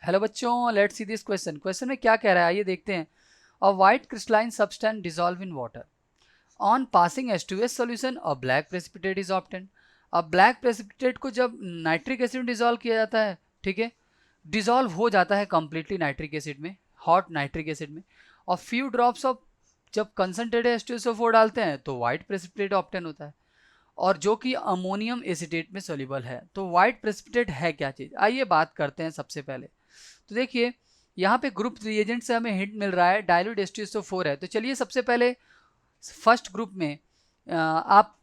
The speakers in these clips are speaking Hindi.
हेलो बच्चों, let's see this question. Question में क्या कह रहा है आइए देखते हैं। अ white crystalline substance dissolve in water on passing H2S solution a black precipitate is obtained. अब ब्लैक प्रेसिपिटेट को जब नाइट्रिक एसिड में डिसॉल्व किया जाता है, ठीक है, डिसॉल्व हो जाता है कंप्लीटली नाइट्रिक एसिड में, हॉट नाइट्रिक एसिड में, और फ्यू ड्रॉप्स ऑफ जब कंसनट्रेटेड H2SO4 डालते हैं तो वाइट प्रेसिपिटेट ऑब्टेन होता है, और जो कि अमोनियम एसिटेट में सोल्यूबल है। तो वाइट प्रेसिपिटेट है क्या चीज़, आइए बात करते हैं। सबसे पहले तो देखिए यहाँ पे ग्रुप रिएजेंट से हमें हिंट मिल रहा है डाइल्यूट H2SO4 है। तो चलिए सबसे पहले फर्स्ट ग्रुप में आप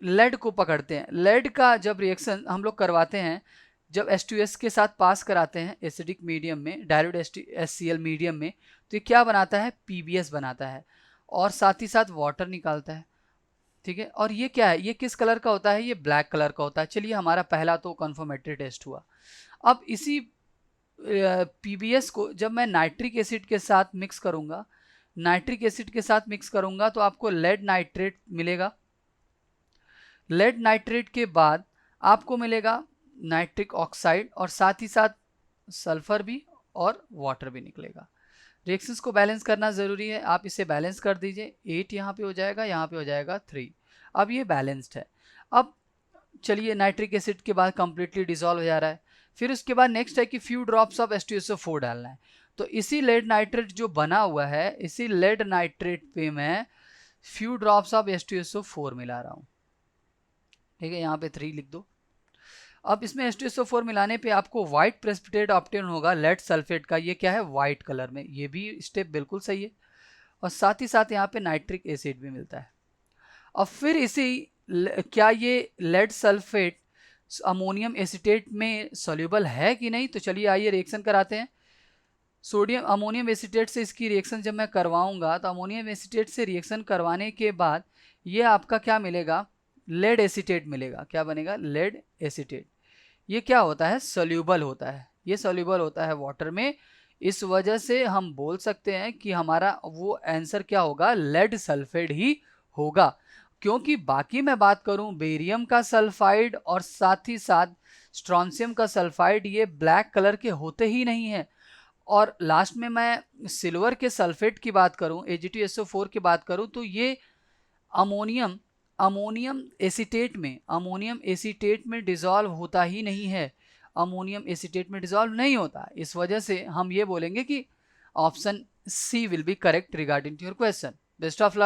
लेड को पकड़ते हैं। लेड का जब रिएक्शन हम लोग करवाते हैं, जब H2S के साथ पास कराते हैं एसिडिक मीडियम में, डाइल्यूट HCl मीडियम में, तो ये क्या बनाता है, PBS बनाता है, और साथ ही साथ वाटर निकालता है। ठीक है, और ये क्या है, ये किस कलर का होता है, ये ब्लैक कलर का होता है। चलिए हमारा पहला तो कन्फर्मेटरी टेस्ट हुआ। अब इसी PBS को जब मैं नाइट्रिक एसिड के साथ मिक्स करूंगा, नाइट्रिक एसिड के साथ मिक्स करूंगा तो आपको लेड नाइट्रेट मिलेगा। लेड नाइट्रेट के बाद आपको मिलेगा नाइट्रिक ऑक्साइड, और साथ ही साथ सल्फर भी और वाटर भी निकलेगा। रिएक्शंस को बैलेंस करना ज़रूरी है, आप इसे बैलेंस कर दीजिए। 8 यहाँ पे हो जाएगा, यहाँ पे हो जाएगा 3। अब ये बैलेंस्ड है। अब चलिए नाइट्रिक एसिड के बाद कंप्लीटली डिसॉल्व हो जा रहा है। फिर उसके बाद नेक्स्ट है कि फ्यू ड्रॉप्स ऑफ H2SO4 डालना है। तो इसी लेड नाइट्रेट जो बना हुआ है, इसी लेड नाइट्रेट पे मैं फ्यू ड्रॉप्स ऑफ H2SO4 मिला रहा हूँ। ठीक है, यहाँ पे 3 लिख दो। अब इसमें H2SO4 मिलाने पे आपको व्हाइट प्रेसिपिटेट ऑब्टेन होगा लेड सल्फेट का। ये क्या है, व्हाइट कलर में। ये भी स्टेप बिल्कुल सही है, और साथ ही साथ यहाँ पे नाइट्रिक एसिड भी मिलता है। और फिर इसी क्या ये लेड सल्फेट अमोनियम एसिटेट में सॉल्युबल है कि नहीं, तो चलिए आइए रिएक्शन कराते हैं। सोडियम अमोनियम एसिटेट से इसकी रिएक्शन जब मैं करवाऊंगा, तो अमोनियम एसिटेट से रिएक्शन करवाने के बाद ये आपका क्या मिलेगा, लेड एसिटेट मिलेगा। क्या बनेगा, लेड एसिटेट। ये क्या होता है, सोल्यूबल होता है। ये सोल्यूबल होता है वाटर में। इस वजह से हम बोल सकते हैं कि हमारा वो आंसर क्या होगा, लेड सल्फेट ही होगा। क्योंकि बाकी मैं बात करूं बेरियम का सल्फाइड और साथ ही साथ स्ट्रॉन्सियम का सल्फाइड, ये ब्लैक कलर के होते ही नहीं है। और लास्ट में मैं सिल्वर के सल्फेट की बात करूं, Ag2SO4 की बात करूं, तो ये अमोनियम अमोनियम एसीटेट में डिसॉल्व होता ही नहीं है। अमोनियम एसीटेट में डिसॉल्व नहीं होता। इस वजह से हम ये बोलेंगे कि option C will be correct regarding to your question. Best of luck.